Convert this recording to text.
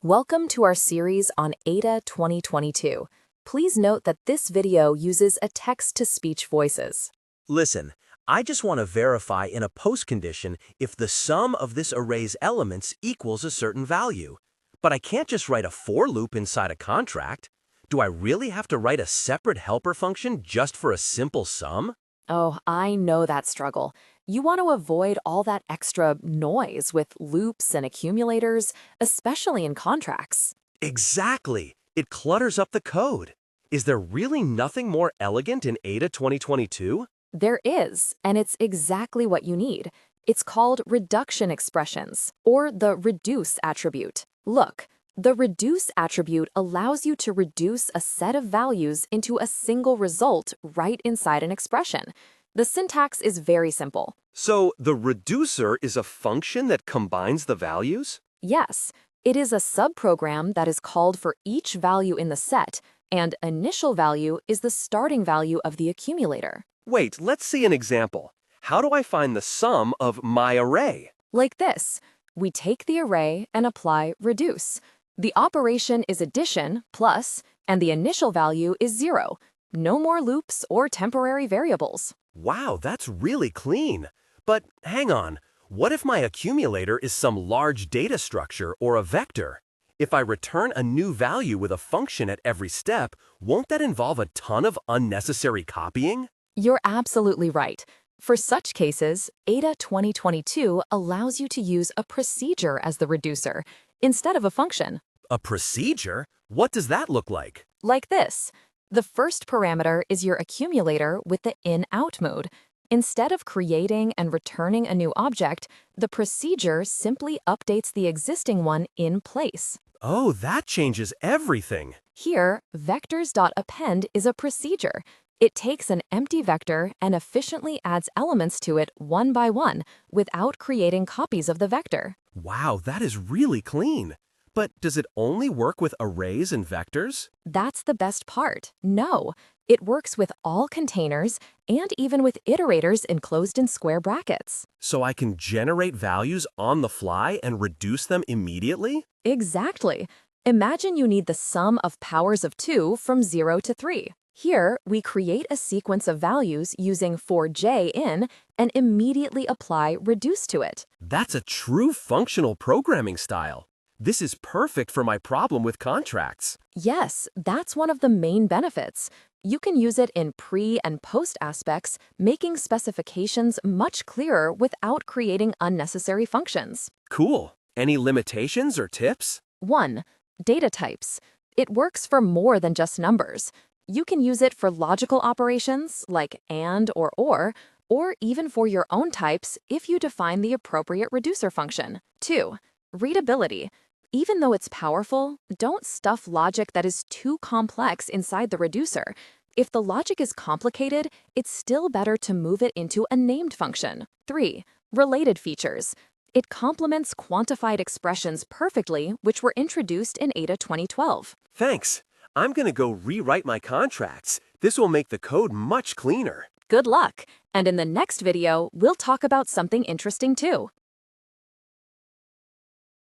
Welcome to our series on ADA 2022. Please note that this video uses a text-to-speech voices. Listen, I just want to verify in a post condition if the sum of this array's elements equals a certain value. But I can't just write a for loop inside a contract. Do I really have to write a separate helper function just for a simple sum? Oh, I know that struggle. You want to avoid all that extra noise with loops and accumulators, especially in contracts. Exactly. It clutters up the code. Is there really nothing more elegant in ADA 2022? There is, and it's exactly what you need. It's called reduction expressions, or the reduce attribute. Look, the reduce attribute allows you to reduce a set of values into a single result right inside an expression. The syntax is very simple. So the reducer is a function that combines the values? Yes, it is a subprogram that is called for each value in the set, and initial value is the starting value of the accumulator. Wait, let's see an example. How do I find the sum of my array? Like this, we take the array and apply reduce. The operation is addition plus, and the initial value is 0. No more loops or temporary variables. Wow, that's really clean. But hang on, what if my accumulator is some large data structure or a vector? If I return a new value with a function at every step, won't that involve a ton of unnecessary copying? You're absolutely right. For such cases, ADA 2022 allows you to use a procedure as the reducer instead of a function. A procedure? What does that look like? Like this. The first parameter is your accumulator with the in-out mode. Instead of creating and returning a new object, the procedure simply updates the existing one in place. Oh, that changes everything. Here, vectors.append is a procedure. It takes an empty vector and efficiently adds elements to it one by one without creating copies of the vector. Wow, that is really clean. But does it only work with arrays and vectors? That's the best part. No, it works with all containers and even with iterators enclosed in square brackets. So I can generate values on the fly and reduce them immediately? Exactly. Imagine you need the sum of powers of 2 from 0 to 3. Here, we create a sequence of values using for j in and immediately apply reduce to it. That's a true functional programming style. This is perfect for my problem with contracts. Yes, that's one of the main benefits. You can use it in pre- and post aspects, making specifications much clearer without creating unnecessary functions. Cool. Any limitations or tips? 1. Data types. It works for more than just numbers. You can use it for logical operations like and or even for your own types if you define the appropriate reducer function. 2. Readability. Even though it's powerful, don't stuff logic that is too complex inside the reducer. If the logic is complicated, it's still better to move it into a named function. 3. Related features. It complements quantified expressions perfectly, which were introduced in ADA 2012. Thanks. I'm going to go rewrite my contracts. This will make the code much cleaner. Good luck! And in the next video, we'll talk about something interesting too.